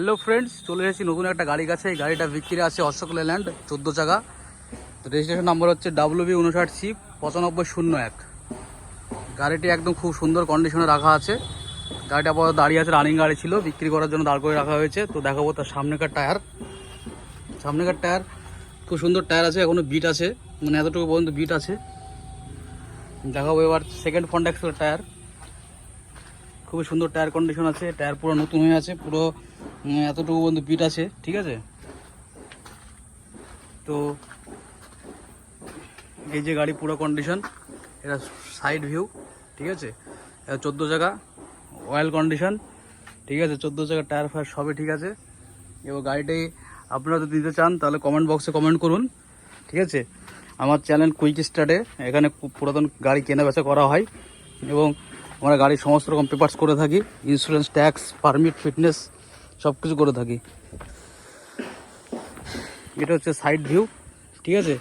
Hello friends, চলে এসেছি নতুন একটা গাড়ি কাছে। এই গাড়িটা বিক্রি আছে অশোক লেল্যান্ড 14 চাকা। রেজিস্ট্রেশন নাম্বার হচ্ছে WB59C 9501। গাড়িটি একদম খুব সুন্দর কন্ডিশনে রাখা আছে। গাড়িটা আপাতত দাঁড়িয়ে আছে, রানিং গাড়ি ছিল, বিক্রি করার জন্য দাঁড় করে রাখা হয়েছে। তো দেখাবো তার সামনেকার টায়ার খুব সুন্দর টায়ার আছে, এখনো বিট আছে, মানে এতটুকু পর্যন্ত বিট আছে। দেখাবো এবার সেকেন্ড ফ্রন্ট অ্যাক্সেলের টায়ার। খুবই সুন্দর টায়ার কন্ডিশন আছে, টায়ার পুরো নতুন হয়ে আছে, পুরো এতটুকু পর্যন্ত বিট আছে, ঠিক আছে। তো এই যে গাড়ি পুরো কন্ডিশন, এটা সাইড ভিউ, ঠিক আছে। এটা 14 চাকা, অয়েল কন্ডিশন, ঠিক আছে। 14 চাকা টায়ার ফায়ার সবই ঠিক আছে। এবং গাড়িটি আপনারা যদি দিতে চান তাহলে কমেন্ট বক্সে কমেন্ট করুন, ঠিক আছে। আমার চ্যানেল কুইক স্টার্টে এখানে পুরাতন গাড়ি কেনা বেচা করা হয় এবং আমরা গাড়ির সমস্ত রকম পেপারস করে থাকি, ইন্স্যুরেন্স, ট্যাক্স, পারমিট, ফিটনেস সব কিছু করে থাকি। এটা হচ্ছে সাইড ভিউ, ঠিক আছে।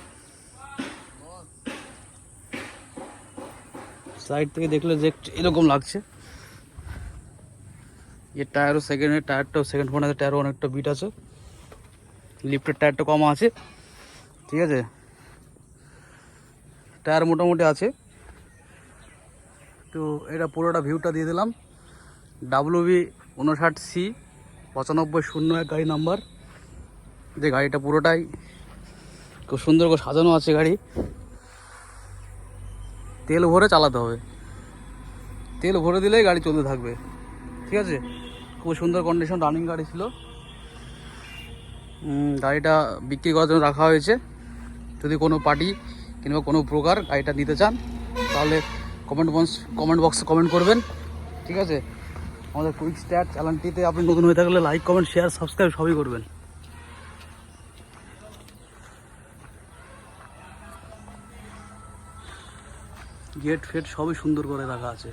সাইড থেকে দেখলে যে এরকম লাগছে। এর টায়ারও টায়ারটাও সেকেন্ড ফোন আছে, টায়ারও অনেকটা বিট আছে, লিফটের টায়ারটা কম আছে, ঠিক আছে। টায়ার মোটামুটি আছে। তো এটা পুরোটা ভিউটা দিয়ে দিলাম। WB59C 9501 গাড়ি নাম্বার। যে গাড়িটা পুরোটাই খুব সুন্দর করে সাজানো আছে। গাড়ি তেল ভরে চালাতে হবে, তেল ভরে দিলেই গাড়ি চলতে থাকবে, ঠিক আছে। খুব সুন্দর কন্ডিশন, রানিং গাড়ি ছিল। গাড়িটা বিক্রি করার জন্য রাখা হয়েছে। যদি কোনো পার্টি কিংবা কোনো প্রকার গাড়িটা নিতে চান তাহলে কমেন্ট বক্সে কমেন্ট করবেন, ঠিক আছে। আমাদের কুইক স্টার্ট চ্যানেলটিতে আপনি নতুন হয়ে থাকলে লাইক, কমেন্ট, শেয়ার, সাবস্ক্রাইব সবই করবেন। গেট ফেট সবই সুন্দর করে রাখা আছে।